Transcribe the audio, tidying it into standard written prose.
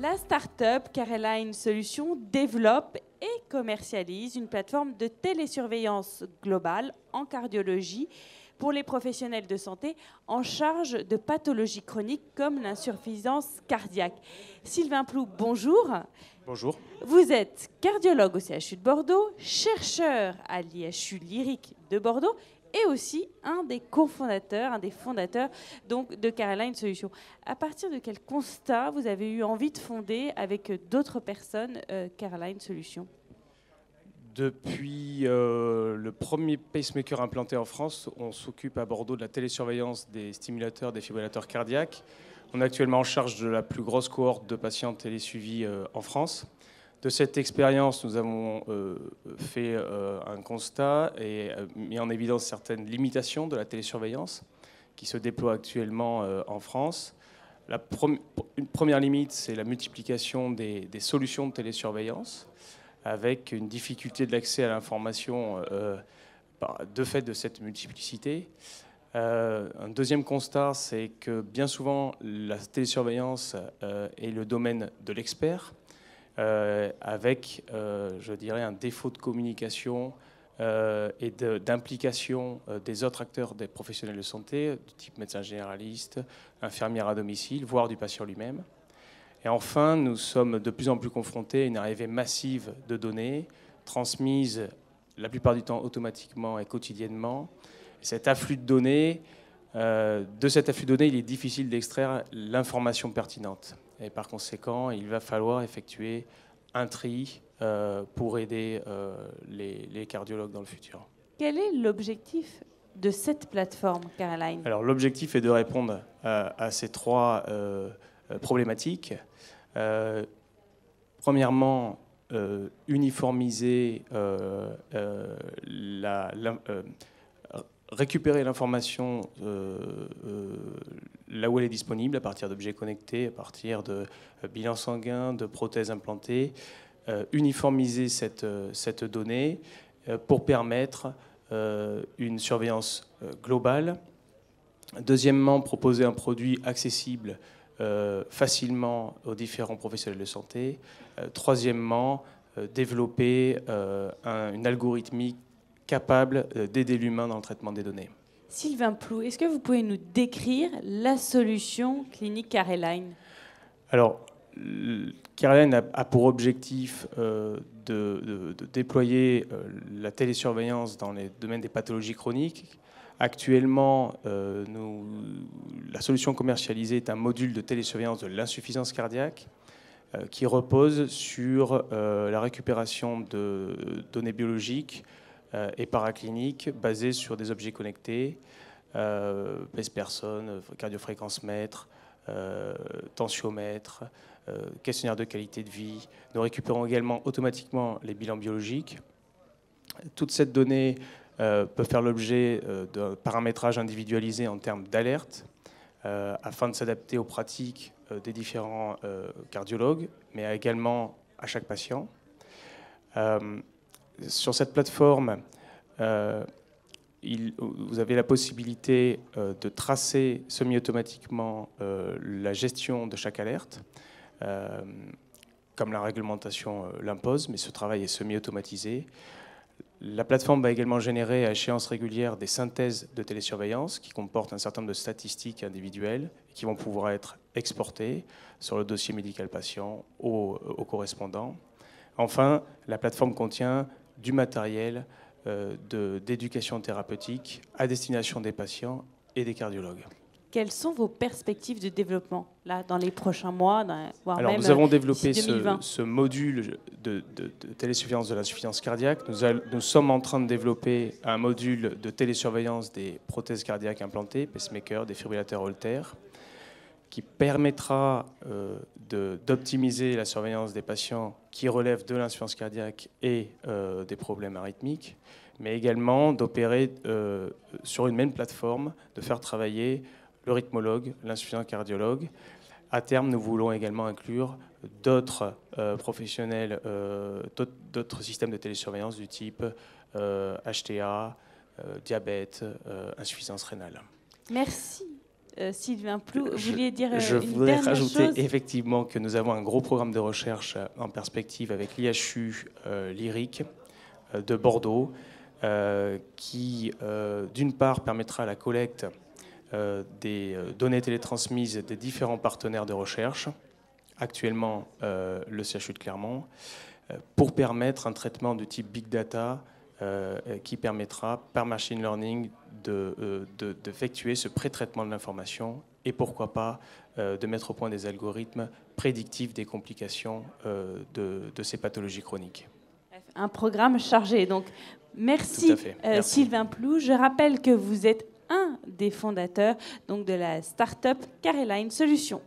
La start-up Careline Solutions développe et commercialise une plateforme de télésurveillance globale en cardiologie pour les professionnels de santé en charge de pathologies chroniques comme l'insuffisance cardiaque. Sylvain Plou, bonjour. Bonjour. Vous êtes cardiologue au CHU de Bordeaux, chercheur à l'IHU Lyrique de Bordeaux et aussi un des cofondateurs, un des fondateurs donc, de Careline Solutions. À partir de quel constat vous avez eu envie de fonder avec d'autres personnes Careline Solutions ? Depuis le premier pacemaker implanté en France, on s'occupe à Bordeaux de la télésurveillance des stimulateurs, des fibrillateurs cardiaques. On est actuellement en charge de la plus grosse cohorte de patients télésuivis en France. De cette expérience, nous avons fait un constat et mis en évidence certaines limitations de la télésurveillance qui se déploie actuellement en France. Une première limite, c'est la multiplication des solutions de télésurveillance, avec une difficulté de l'accès à l'information de fait de cette multiplicité. Un deuxième constat, c'est que bien souvent, la télésurveillance est le domaine de l'expert, avec, je dirais, un défaut de communication et d'implication des autres acteurs des professionnels de santé, du type médecin généraliste, infirmière à domicile, voire du patient lui-même. Et enfin, nous sommes de plus en plus confrontés à une arrivée massive de données, transmises la plupart du temps automatiquement et quotidiennement. Cet afflux de données, de cet afflux de données, il est difficile d'extraire l'information pertinente. Et par conséquent, il va falloir effectuer un tri pour aider les cardiologues dans le futur. Quel est l'objectif de cette plateforme, Careline ? Alors, l'objectif est de répondre à ces trois problématiques. Premièrement, uniformiser, récupérer l'information là où elle est disponible, à partir d'objets connectés, à partir de bilans sanguins, de prothèses implantées, uniformiser cette donnée pour permettre une surveillance globale. Deuxièmement, proposer un produit accessible facilement aux différents professionnels de santé. Troisièmement, développer une algorithmique capable d'aider l'humain dans le traitement des données. Sylvain Plou, est-ce que vous pouvez nous décrire la solution clinique Careline ? Alors, Careline a pour objectif de déployer la télésurveillance dans les domaines des pathologies chroniques. Actuellement, la solution commercialisée est un module de télésurveillance de l'insuffisance cardiaque qui repose sur la récupération de données biologiques et paracliniques basées sur des objets connectés, pèse-personne, cardiofréquence-mètre, tensiomètre, questionnaire de qualité de vie. Nous récupérons également automatiquement les bilans biologiques. Toute cette donnée peut faire l'objet d'un paramétrage individualisé en termes d'alerte afin de s'adapter aux pratiques des différents cardiologues, mais également à chaque patient. Sur cette plateforme, vous avez la possibilité de tracer semi-automatiquement la gestion de chaque alerte, comme la réglementation l'impose, mais ce travail est semi-automatisé. La plateforme va également générer à échéance régulière des synthèses de télésurveillance qui comportent un certain nombre de statistiques individuelles et qui vont pouvoir être exportées sur le dossier médical patient au correspondant. Enfin, la plateforme contient du matériel d'éducation thérapeutique à destination des patients et des cardiologues. Quelles sont vos perspectives de développement là, dans les prochains mois, voire Alors, même nous avons développé d'ici 2020 ce module de télésurveillance de l'insuffisance cardiaque. Nous sommes en train de développer un module de télésurveillance des prothèses cardiaques implantées, pacemakers, des fibrillateurs Holter, qui permettra d'optimiser la surveillance des patients qui relèvent de l'insuffisance cardiaque et des problèmes arythmiques, mais également d'opérer sur une même plateforme, de faire travailler le rythmologue, l'insuffisant cardiologue. À terme, nous voulons également inclure d'autres professionnels, d'autres systèmes de télésurveillance du type HTA, diabète, insuffisance rénale. Merci Sylvain Plou, vous vouliez dire Je une voudrais dernière rajouter chose? effectivement que nous avons un gros programme de recherche en perspective avec l'IHU Lyrique de Bordeaux, qui d'une part permettra la collecte des données télétransmises des différents partenaires de recherche, actuellement le CHU de Clermont, pour permettre un traitement de type Big Data qui permettra par machine learning d'effectuer ce pré-traitement de l'information et pourquoi pas de mettre au point des algorithmes prédictifs des complications de ces pathologies chroniques. Un programme chargé. Donc, merci, Merci. Sylvain Plou. Je rappelle que vous êtes un des fondateurs donc, de la start-up Careline Solutions.